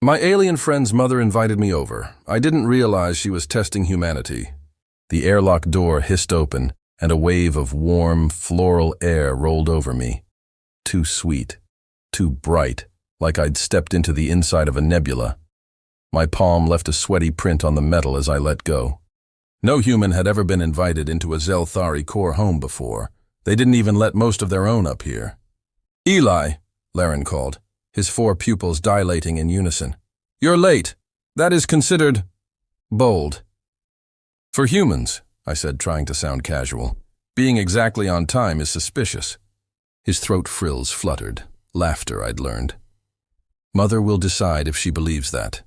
My alien friend's mother invited me over. I didn't realize she was testing humanity. The airlock door hissed open, and a wave of warm, floral air rolled over me. Too sweet, too bright, like I'd stepped into the inside of a nebula. My palm left a sweaty print on the metal as I let go. No human had ever been invited into a Zelthari core home before. They didn't even let most of their own up here. "Eli," Laren called, his 4 pupils dilating in unison. "You're late. That is considered bold." "For humans," I said, trying to sound casual. "Being exactly on time is suspicious." His throat frills fluttered. Laughter, I'd learned. Mother will decide if she believes that.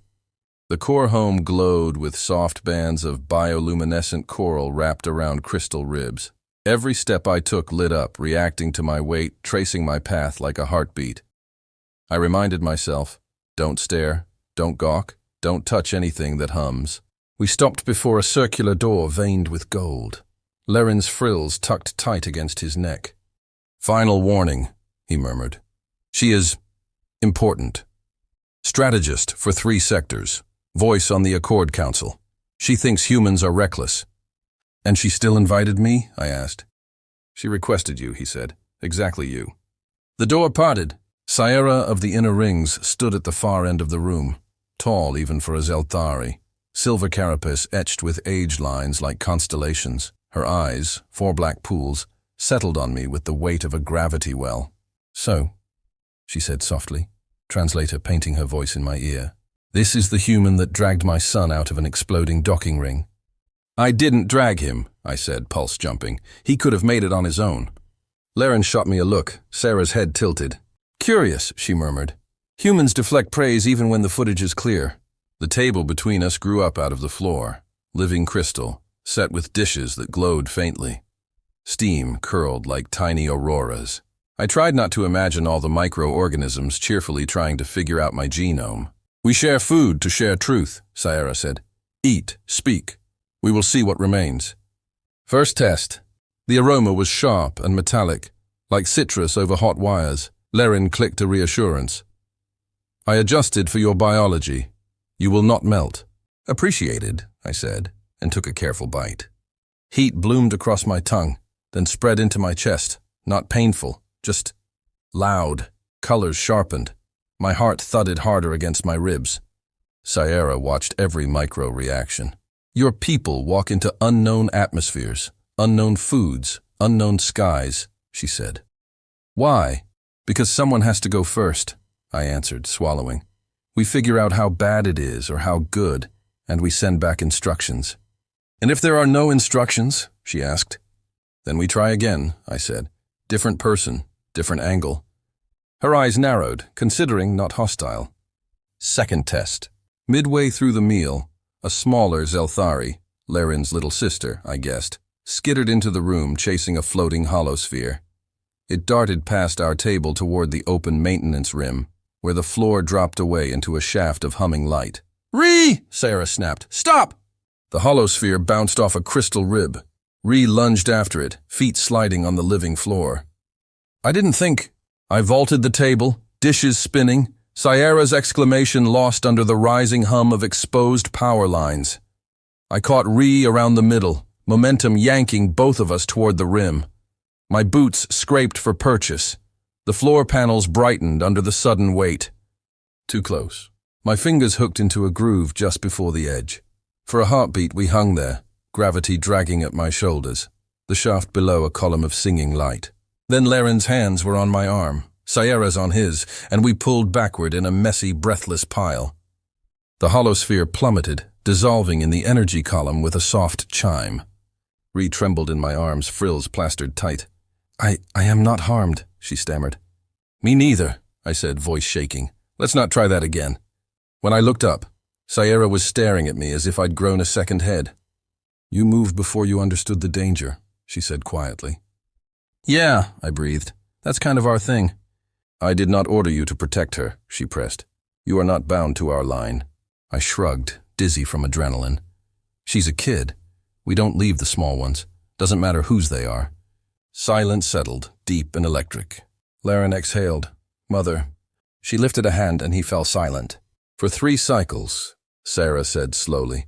The core home glowed with soft bands of bioluminescent coral wrapped around crystal ribs. Every step I took lit up, reacting to my weight, tracing my path like a heartbeat. I reminded myself, don't stare, don't gawk, don't touch anything that hums. We stopped before a circular door veined with gold. Laren's frills tucked tight against his neck. "Final warning," he murmured. "She is important. Strategist for 3 sectors. Voice on the Accord Council. She thinks humans are reckless." "And she still invited me?" I asked. "She requested you," he said. "Exactly you." The door parted. Sierra of the Inner Rings stood at the far end of the room, tall even for a Zelthari, silver carapace etched with age lines like constellations. Her eyes, 4 black pools, settled on me with the weight of a gravity well. "So," she said softly, translator painting her voice in my ear, "this is the human that dragged my son out of an exploding docking ring." "I didn't drag him," I said, pulse jumping. "He could have made it on his own." Laren shot me a look. Sarah's head tilted. "Curious," she murmured. "Humans deflect praise even when the footage is clear." The table between us grew up out of the floor, living crystal, set with dishes that glowed faintly. Steam curled like tiny auroras. I tried not to imagine all the microorganisms cheerfully trying to figure out my genome. "We share food to share truth," Sierra said. "Eat, speak. We will see what remains." First test. The aroma was sharp and metallic, like citrus over hot wires. Laren clicked a reassurance. "I adjusted for your biology. You will not melt." "Appreciated," I said, and took a careful bite. Heat bloomed across my tongue, then spread into my chest. Not painful, just loud. Colors sharpened. My heart thudded harder against my ribs. Sierra watched every micro-reaction. "Your people walk into unknown atmospheres, unknown foods, unknown skies," she said. "Why?" "Because someone has to go first," I answered, swallowing. "We figure out how bad it is or how good, and we send back instructions." "And if there are no instructions?" she asked. "Then we try again," I said. "Different person, different angle." Her eyes narrowed, considering, not hostile. Second test. Midway through the meal, a smaller Zelthari, Laren's little sister, I guessed, skittered into the room chasing a floating holosphere. It darted past our table toward the open maintenance rim, where the floor dropped away into a shaft of humming light. "Ree!" Sarah snapped. "Stop!" The holosphere bounced off a crystal rib. Ree lunged after it, feet sliding on the living floor. I didn't think. I vaulted the table, dishes spinning, Sierra's exclamation lost under the rising hum of exposed power lines. I caught Ree around the middle, momentum yanking both of us toward the rim. My boots scraped for purchase. The floor panels brightened under the sudden weight. Too close. My fingers hooked into a groove just before the edge. For a heartbeat we hung there, gravity dragging at my shoulders, the shaft below a column of singing light. Then Laren's hands were on my arm, Sierra's on his, and we pulled backward in a messy, breathless pile. The holosphere plummeted, dissolving in the energy column with a soft chime. Ree trembled in my arms, frills plastered tight. I am not harmed," she stammered. "Me neither," I said, voice shaking. "Let's not try that again." When I looked up, Sierra was staring at me as if I'd grown a second head. "You moved before you understood the danger," she said quietly. "Yeah," I breathed. "That's kind of our thing." "I did not order you to protect her," she pressed. "You are not bound to our line." I shrugged, dizzy from adrenaline. "She's a kid. We don't leave the small ones. Doesn't matter whose they are." Silence settled, deep and electric. Laren exhaled. "Mother." She lifted a hand and he fell silent. For 3 cycles, Sarah said slowly,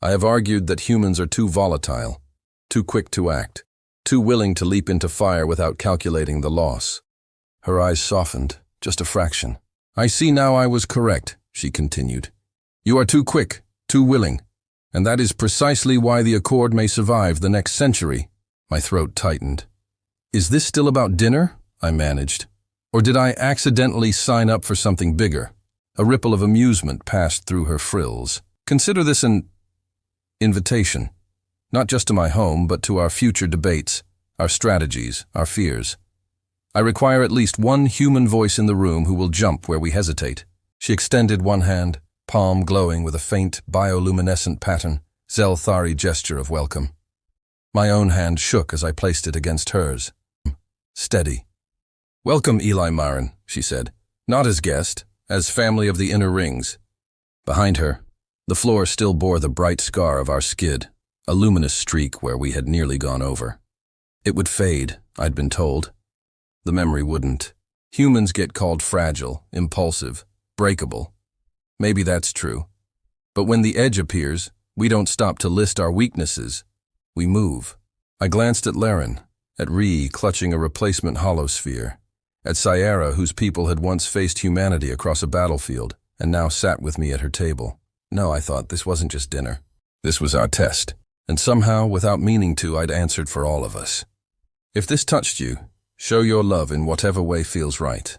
I have argued that humans are too volatile, too quick to act, too willing to leap into fire without calculating the loss. Her eyes softened, just a fraction. I see now I was correct, she continued. You are too quick, too willing, and that is precisely why the Accord may survive the next century. My throat tightened. Is this still about dinner? I managed. Or did I accidentally sign up for something bigger? A ripple of amusement passed through her frills. Consider this an invitation, not just to my home, but to our future debates, our strategies, our fears. I require at least one human voice in the room who will jump where we hesitate. She extended one hand, palm glowing with a faint bioluminescent pattern, Zelthari gesture of welcome. My own hand shook as I placed it against hers. Steady. Welcome, Eli Myron, she said. Not as guest, as family of the inner rings. Behind her, the floor still bore the bright scar of our skid, a luminous streak where we had nearly gone over. It would fade, I'd been told. The memory wouldn't. Humans get called fragile, impulsive, breakable. Maybe that's true. But when the edge appears, we don't stop to list our weaknesses. We move. I glanced at Laren, at Ree clutching a replacement holosphere, at Sierra, whose people had once faced humanity across a battlefield and now sat with me at her table. No, I thought, this wasn't just dinner. This was our test. And somehow, without meaning to, I'd answered for all of us. If this touched you, show your love in whatever way feels right.